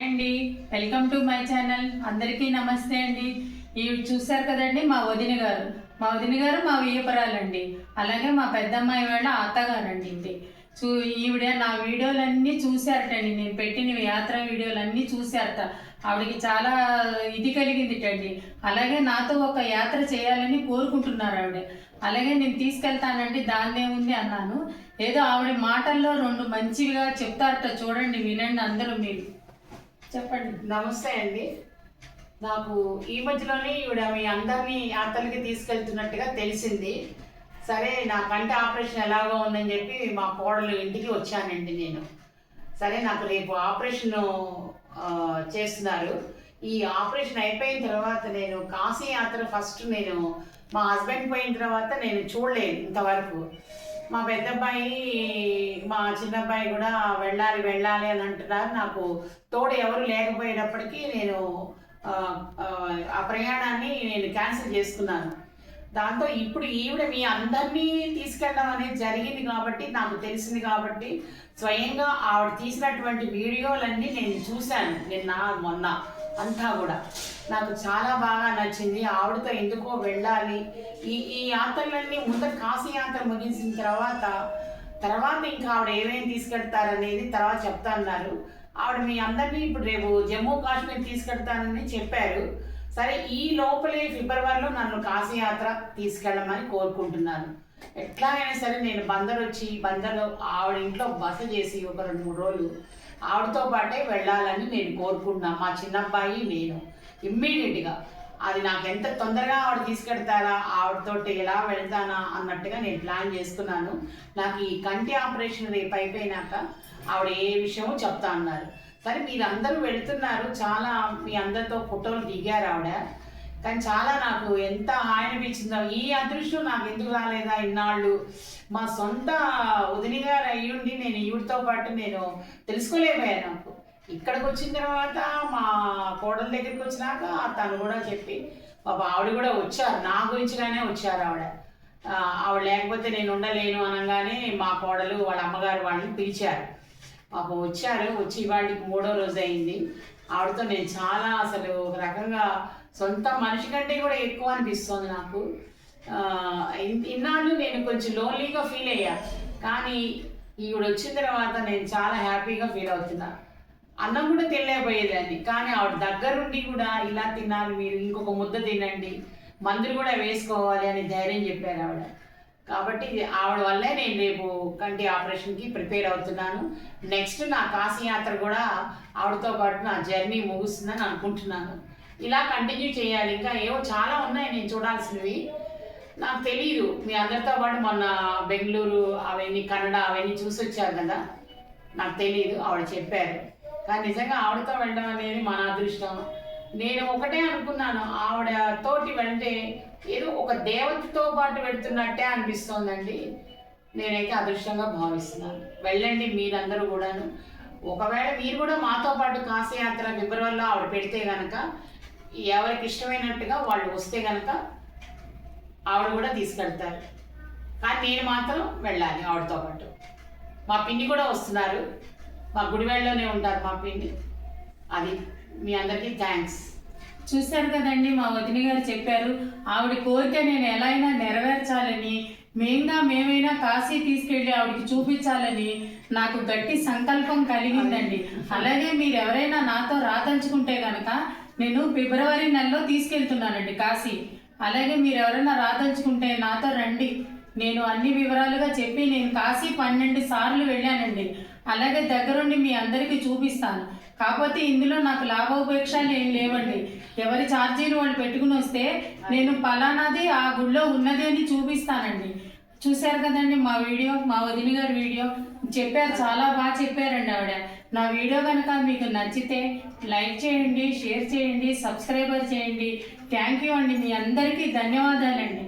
అండి welcome to my channel. అందరికీ నమస్తే అండి. ఇవి చూశారు కదండి మా వదిన గారు మా వియ్యపరాలండి. అలాగే మా పెద్దమ్మాయి వాళ్ళ అత్తగారండి. ఇది ఈవిడ నా వీడియోలన్నీ చూశారటండి. నేను పెట్టిన యాత్ర వీడియోలన్నీ చూశారట. ఆవిడకి చాలా ఇది కలిగిందిటండి. అలాగే నాతో ఒక యాత్ర చేయాలని కోరుకుంటున్నారు ఆవిడ. అలాగే నేను తీసుకెళ్తానండి, దాన్నేముంది అన్నాను. ఏదో ఆవిడ మాటల్లో రెండు మంచిగా చెప్తారట, చూడండి, వినండి అందరూ. మీరు చెప్పండి. నమస్తే అండి. నాకు ఈ మధ్యలోనే ఈవిడ మీ అందరినీ యాత్రలకి తీసుకెళ్తున్నట్టుగా తెలిసింది. సరే, నా కంటి ఆపరేషన్ ఎలాగో ఉందని చెప్పి మా కోడలు ఇంటికి వచ్చానండి నేను. సరే, నాకు రేపు ఆపరేషన్ చేస్తున్నారు. ఈ ఆపరేషన్ అయిపోయిన తర్వాత నేను కాశీ యాత్ర ఫస్ట్ నేను మా హస్బెండ్ పోయిన తర్వాత నేను చూడలేదు ఇంతవరకు. మా పెద్దబ్బాయి మా చిన్నబ్బాయి కూడా వెళ్ళాలి అని అంటున్నారు. నాకు తోడు ఎవరు లేకపోయేటప్పటికీ నేను ఆ ప్రయాణాన్ని నేను క్యాన్సిల్ చేసుకున్నాను. దాంతో ఇప్పుడు ఈవిడ మీ అందరినీ తీసుకెళ్ళడం అనేది జరిగింది కాబట్టి, నాకు తెలిసింది కాబట్టి, స్వయంగా ఆవిడ తీసినటువంటి వీడియోలన్నీ నేను చూశాను మొన్న అంతా కూడా. నాకు చాలా బాగా నచ్చింది. ఆవిడతో ఎందుకో వెళ్ళాలి. ఈ యాత్రలన్నీ ముందర కాశీ యాత్ర ముగించిన తర్వాత ఇంకా ఆవిడ ఏమేమి తీసుకెళ్తారనేది తర్వాత చెప్తా అన్నారు. ఆవిడ మీ అందరినీ ఇప్పుడు రేపు జమ్మూ కాశ్మీర్ తీసుకెళ్తానని చెప్పారు. సరే, ఈ లోపలే ఫిబ్రవరిలో నన్ను కాశీ యాత్ర తీసుకెళ్ళమని కోరుకుంటున్నాను. ఎట్లాగైనా సరే నేను బందర్లో ఆవిడ ఇంట్లో బస చేసి ఒక 2-3 రోజులు ఆవిడతో పాటే వెళ్ళాలని నేను కోరుకుంటున్నాను. మా చిన్నబ్బాయి నేను ఇమ్మీడియట్గా అది నాకు ఎంత తొందరగా ఆవిడ తీసుకెళ్తారా, ఆవిడతోటి ఎలా వెళ్తానా అన్నట్టుగా నేను ప్లాన్ చేసుకున్నాను. నాకు ఈ కంటి ఆపరేషన్ రేపు అయిపోయినాక ఆవిడ ఏ విషయమో చెప్తా అన్నారు. సరే, మీరందరూ వెళ్తున్నారు, చాలా మీ అందరితో ఫోటోలు దిగారు ఆవిడ. కానీ చాలా నాకు ఎంత హాయి అనిపించిందో. ఈ అదృష్టం నాకు ఎందుకు రాలేదా ఇన్నాళ్ళు. మా సొంత వదిన గారు అయ్యుండి నేను ఈవిడితో పాటు నేను తెలుసుకోలేకపోయాను. నాకు ఇక్కడికి వచ్చిన తర్వాత మా కోడల దగ్గరికి వచ్చినాక తను కూడా చెప్పి ఆవిడ కూడా వచ్చారు, నా గురించిగానే వచ్చారు ఆవిడ లేకపోతే నేను ఉండలేను అనగానే మా కోడలు వాళ్ళ అమ్మగారు వాళ్ళని పిలిచారు. వచ్చి వాటికి 3వ రోజు అయింది. ఆవిడతో నేను చాలా అసలు ఒక రకంగా సొంత మనిషి కంటే కూడా ఎక్కువ అనిపిస్తుంది నాకు. ఇన్నాళ్ళు నేను కొంచెం లోన్లీగా ఫీల్ అయ్యా, కానీ ఈవిడ వచ్చిన తర్వాత నేను చాలా హ్యాపీగా ఫీల్ అవుతున్నా. అన్నం కూడా తినలేకపోయేదాన్ని, కానీ ఆవిడ దగ్గరుండి కూడా ఇలా తినాలి, మీరు ఇంకొక ముద్ద తినండి, మందులు కూడా వేసుకోవాలి అని ధైర్యం చెప్పారు ఆవిడ. కాబట్టి ఆవిడ వల్లే నేను రేపు కంటి ఆపరేషన్కి ప్రిపేర్ అవుతున్నాను. నెక్స్ట్ నా కాశీ యాత్ర కూడా ఆవిడతో పాటు నా జర్నీ ముగుస్తుందని అనుకుంటున్నాను. ఇలా కంటిన్యూ చేయాలి. ఇంకా ఏవో చాలా ఉన్నాయి నేను చూడాల్సినవి. నాకు తెలియదు, మీ అందరితో పాటు మొన్న బెంగళూరు అవన్నీ కన్నడ అవన్నీ చూసి వచ్చారు కదా, నాకు తెలియదు, ఆవిడ చెప్పారు. కానీ నిజంగా ఆవిడతో వెళ్ళడం అనేది మన అదృష్టం. నేను ఒకటే అనుకున్నాను, ఆవిడ తోటి వెళ్తే ఏదో ఒక దేవతతో పాటు వెళ్తున్నట్టే అనిపిస్తోందండి. నేనైతే అదృష్టంగా భావిస్తున్నాను. వెళ్ళండి మీరందరూ కూడాను. ఒకవేళ మీరు కూడా మాతో పాటు కాశీయాత్ర ఫిబ్రవరిలో ఆవిడ పెడితే కనుక, ఎవరికి ఇష్టమైనట్టుగా వాళ్ళు వస్తే కనుక ఆవిడ కూడా తీసుకెళ్తారు. కానీ నేను మాత్రం వెళ్ళాలి ఆవిడతో పాటు. మా పిన్ని కూడా వస్తున్నారు, మా గుడివాడలోనే ఉంటారు మా పిన్ని. అది మీ అందరికీ థ్యాంక్స్. చూశారు కదండి, మా వదిన గారు చెప్పారు. ఆవిడ కోరిక నేను ఎలా అయినా నెరవేర్చాలని, మేమైనా కాశీ తీసుకెళ్ళి ఆవిడకి చూపించాలని నాకు గట్టి సంకల్పం కలిగిందండి. అలాగే మీరు ఎవరైనా నాతో రాదలుచుకుంటే కనుక నేను ఫిబ్రవరి నెలలో తీసుకెళ్తున్నానండి కాశీ. అలాగే మీరు ఎవరైనా రాదలుచుకుంటే నాతో రండి. నేను అన్ని వివరాలుగా చెప్పి, నేను కాశీ 12 సార్లు వెళ్ళానండి. అలాగే దగ్గరుండి మీ అందరికీ చూపిస్తాను. కాకపోతే ఇందులో నాకు లాభోపేక్షలు ఏం లేవండి. ఎవరి ఛార్జీలు వాళ్ళు పెట్టుకుని వస్తే నేను పలానాది ఆ గుళ్ళో ఉన్నది అని చూపిస్తానండి. చూశారు కదండి మా వదిన గారి వీడియో చెప్పారు, చాలా బాగా చెప్పారండి ఆవిడ. నా వీడియో కనుక మీకు నచ్చితే లైక్ చేయండి, షేర్ చేయండి, సబ్స్క్రైబర్ చేయండి. థ్యాంక్ యూ అండి. మీ అందరికీ ధన్యవాదాలండి.